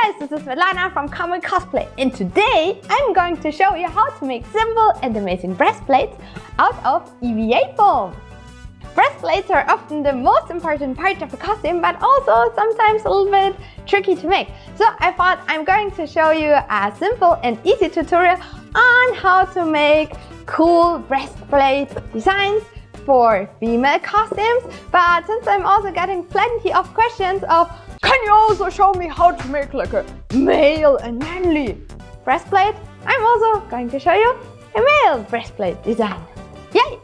Hey guys, this is Svetlana from Cosplay, and today I'm going to show you how to make simple and amazing breastplates out of EVA foam. Breastplates are often the most important part of a costume, but also sometimes a little bit tricky to make. So I thought I'm going to show you a simple and easy tutorial on how to make cool breastplate designs for female costumes. But since I'm also getting plenty of questions of, can you also show me how to make like a male and manly breastplate? I'm also going to show you a male breastplate design. Yay!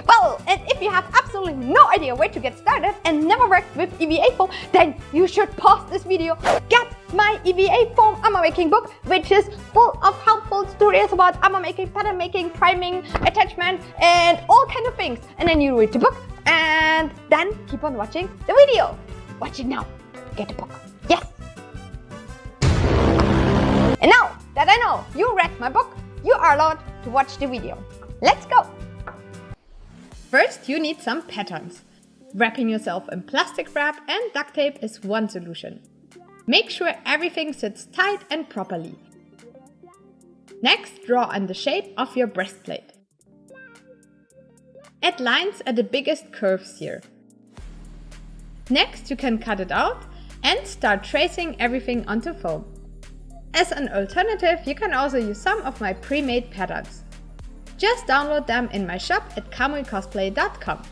Well, and if you have absolutely no idea where to get started and never worked with EVA foam, then you should pause this video, get my EVA foam armor making book, which is full of helpful tutorials about armor making, pattern making, priming, attachment, and all kind of things. And then you read the book and then keep on watching the video. Watch it now. Get the book. Yes! And now that I know you read my book, you are allowed to watch the video. Let's go! First, you need some patterns. Wrapping yourself in plastic wrap and duct tape is one solution. Make sure everything sits tight and properly. Next, draw on the shape of your breastplate. Add lines at the biggest curves here. Next, you can cut it out and start tracing everything onto foam. As an alternative, you can also use some of my pre-made patterns. Just download them in my shop at cosplay.com.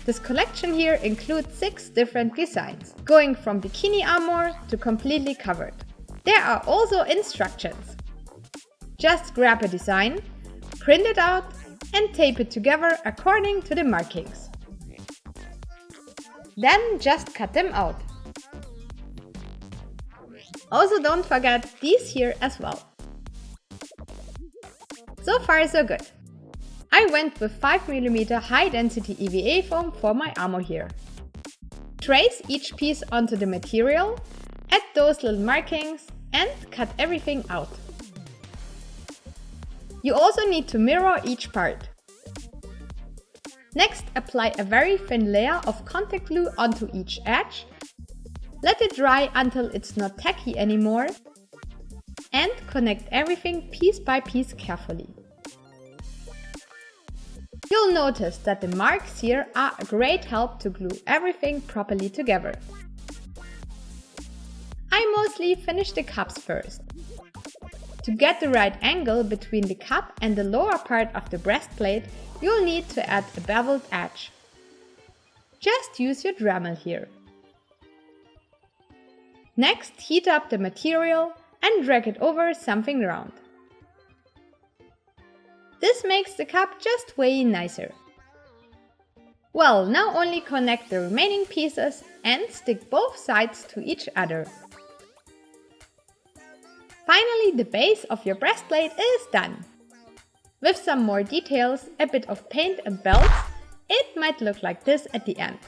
This collection here includes 6 different designs, going from bikini armor to completely covered. There are also instructions. Just grab a design, print it out, and tape it together according to the markings. Then just cut them out. Also don't forget these here as well. So far so good. I went with 5mm high density EVA foam for my armor here. Trace each piece onto the material, add those little markings and cut everything out. You also need to mirror each part. Next, apply a very thin layer of contact glue onto each edge. Let it dry until it's not tacky anymore and connect everything piece by piece carefully. You'll notice that the marks here are a great help to glue everything properly together. I mostly finish the cups first. To get the right angle between the cup and the lower part of the breastplate, you'll need to add a beveled edge. Just use your Dremel here. Next, heat up the material and drag it over something round. This makes the cup just way nicer. Well, now only connect the remaining pieces and stick both sides to each other. Finally, the base of your breastplate is done. With some more details, a bit of paint and belts, it might look like this at the end.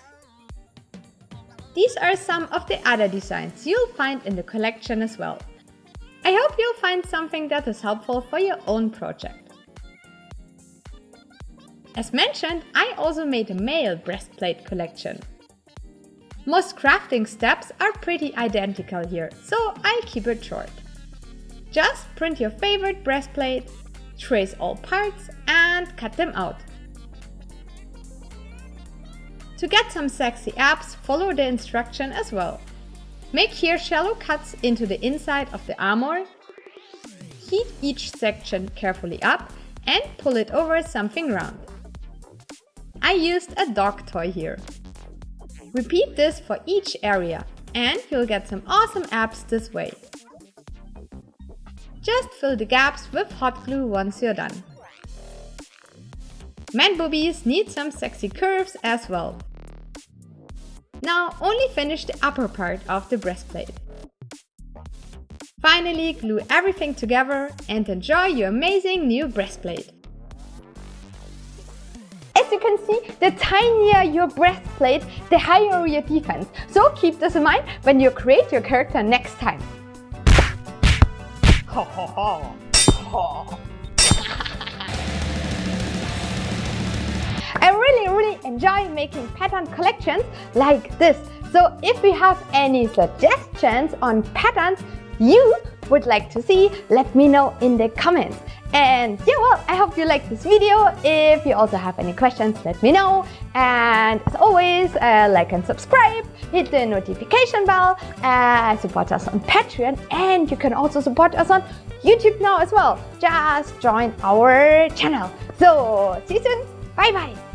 These are some of the other designs you'll find in the collection as well. I hope you'll find something that is helpful for your own project. As mentioned, I also made a male breastplate collection. Most crafting steps are pretty identical here, so I'll keep it short. Just print your favorite breastplate, trace all parts and cut them out. To get some sexy abs, follow the instruction as well. Make here shallow cuts into the inside of the armor, heat each section carefully up and pull it over something round. I used a dog toy here. Repeat this for each area and you'll get some awesome abs this way. Just fill the gaps with hot glue once you're done. Man boobies need some sexy curves as well. Now only finish the upper part of the breastplate. Finally, glue everything together and enjoy your amazing new breastplate. As you can see, the tinier your breastplate, the higher your defense. So keep this in mind when you create your character next time. Ho ho ho! Ho. I really enjoy making pattern collections like this. So if you have any suggestions on patterns, you would like to see, let me know in the comments. And yeah, well, I hope you liked this video. If you also have any questions, let me know. And as always, like and subscribe, hit the notification bell, support us on Patreon, and you can also support us on YouTube now as well. Just join our channel. So see you soon. Bye bye.